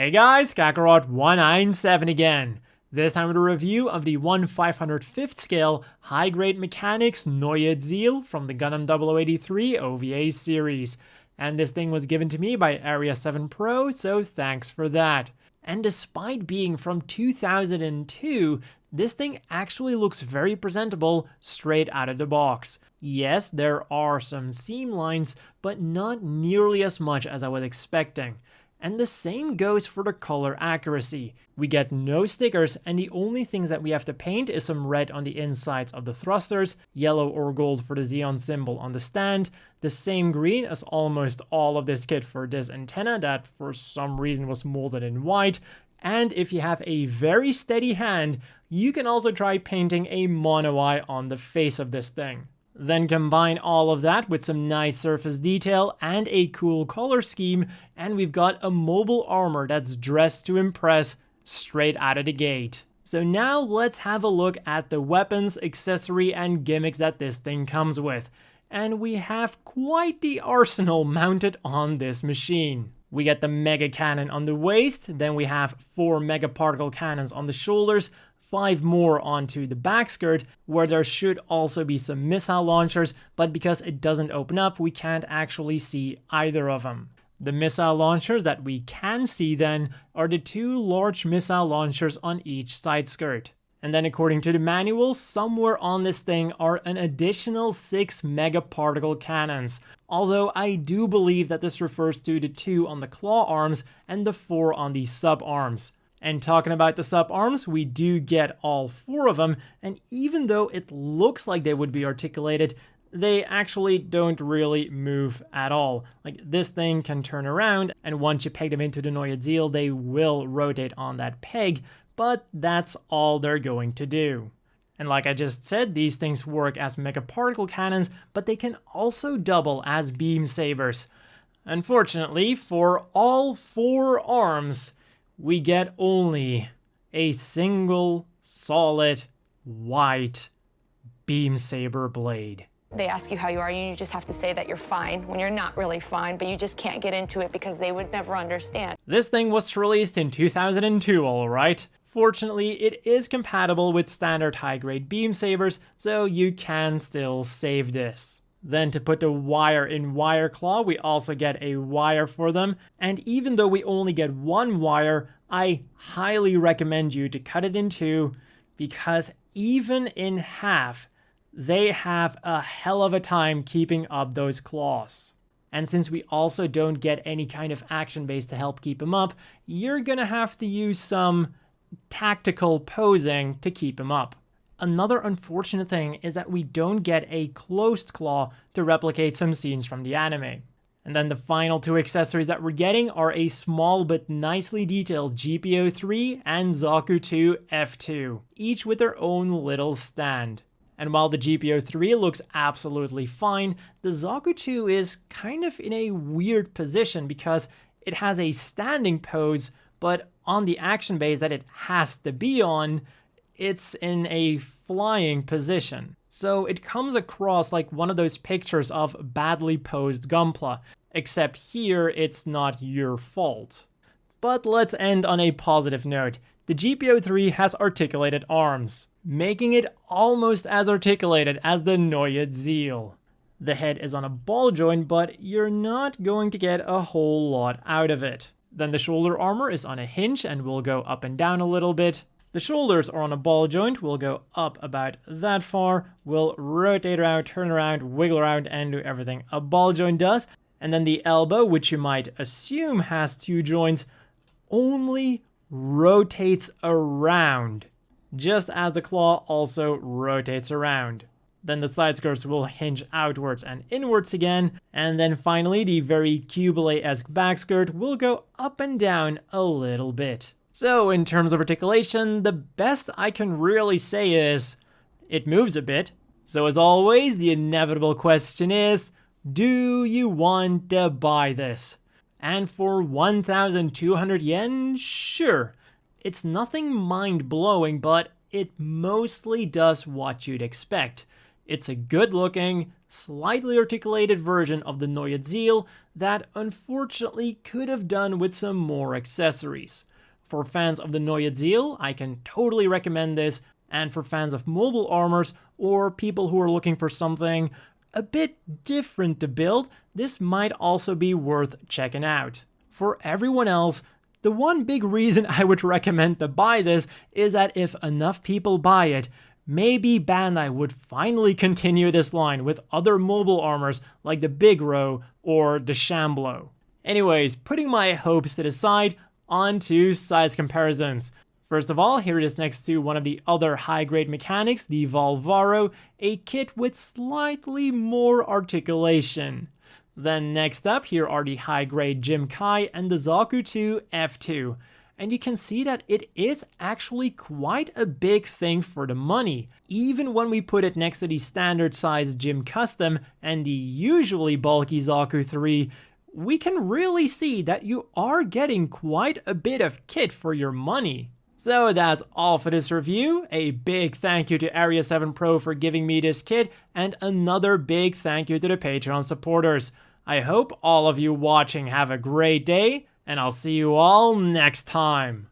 Hey guys, Kakarot197 again. This time with a review of the 1/505th scale high-grade mechanics Neue Ziel from the Gundam 0083 OVA series. And this thing was given to me by Area 7 Pro, so thanks for that. And despite being from 2002, this thing actually looks very presentable straight out of the box. Yes, there are some seam lines, but not nearly as much as I was expecting. And the same goes for the color accuracy. We get no stickers, and the only things that we have to paint is some red on the insides of the thrusters, yellow or gold for the Xeon symbol on the stand, the same green as almost all of this kit for this antenna that for some reason was molded in white, and if you have a very steady hand, you can also try painting a mono eye on the face of this thing. Then combine all of that with some nice surface detail and a cool color scheme, and we've got a mobile armor that's dressed to impress straight out of the gate. So now let's have a look at the weapons, accessory, and gimmicks that this thing comes with. And we have quite the arsenal mounted on this machine. We get the mega cannon on the waist, then we have 4 mega particle cannons on the shoulders, 5 more onto the back skirt, where there should also be some missile launchers, but because it doesn't open up, we can't actually see either of them. The missile launchers that we can see then are the 2 large missile launchers on each side skirt. And then according to the manual, somewhere on this thing are an additional 6 mega particle cannons. Although I do believe that this refers to the 2 on the claw arms and the 4 on the sub arms. And talking about the sub arms, we do get all 4 of them, and even though it looks like they would be articulated, they actually don't really move at all. Like, this thing can turn around, and once you peg them into the Neue Ziel, they will rotate on that peg, but that's all they're going to do. And like I just said, these things work as mega particle cannons, but they can also double as beam sabers. Unfortunately, for all 4 arms, we get only a single solid white beam saber blade. They ask you how you are, and you just have to say that you're fine when you're not really fine, but you just can't get into it because they would never understand. This thing was released in 2002, alright. Fortunately, it is compatible with standard high-grade beam sabers, so you can still save this. Then to put the wire in wire claw, we also get a wire for them, and even though we only get 1 wire, I highly recommend you to cut it in 2, because even in half, they have a hell of a time keeping up those claws. And since we also don't get any kind of action base to help keep them up, you're gonna have to use some tactical posing to keep them up. Another unfortunate thing is that we don't get a closed claw to replicate some scenes from the anime. And then the final 2 accessories that we're getting are a small but nicely detailed GPO3 and Zaku2 F2, each with their own little stand. And while the GPO3 looks absolutely fine, the Zaku2 is kind of in a weird position because it has a standing pose, but on the action base that it has to be on, it's in a flying position. So it comes across like one of those pictures of badly posed Gunpla, except here it's not your fault. But let's end on a positive note. The GPO3 has articulated arms, making it almost as articulated as the Neue Ziel. The head is on a ball joint, but you're not going to get a whole lot out of it. Then the shoulder armor is on a hinge and will go up and down a little bit. The shoulders are on a ball joint, will go up about that far, will rotate around, turn around, wiggle around, and do everything a ball joint does. And then the elbow, which you might assume has 2 joints, only rotates around, just as the claw also rotates around. Then the side skirts will hinge outwards and inwards again, and then finally the very Cubile-esque back skirt will go up and down a little bit. So in terms of articulation, the best I can really say is, it moves a bit. So as always, the inevitable question is, do you want to buy this? And for 1,200 yen, sure. It's nothing mind-blowing, but it mostly does what you'd expect. It's a good-looking, slightly articulated version of the Neue Ziel that unfortunately could have done with some more accessories. For fans of the Neue Ziel, I can totally recommend this, and for fans of mobile armors or people who are looking for something a bit different to build, this might also be worth checking out. For everyone else, the one big reason I would recommend to buy this is that if enough people buy it, maybe Bandai would finally continue this line with other mobile armors like the Big Row or the Shamblo. Anyways, putting my hopes to the side, on to size comparisons. First of all, here it is next to one of the other high-grade mechanics, the Volvaro, a kit with slightly more articulation. Then next up, here are the high-grade Jim Kai and the Zaku 2 F2. And you can see that it is actually quite a big thing for the money. Even when we put it next to the standard size Jim Custom and the usually bulky Zaku 3, we can really see that you are getting quite a bit of kit for your money. So that's all for this review. A big thank you to Area 7 Pro for giving me this kit, and another big thank you to the Patreon supporters. I hope all of you watching have a great day, and I'll see you all next time.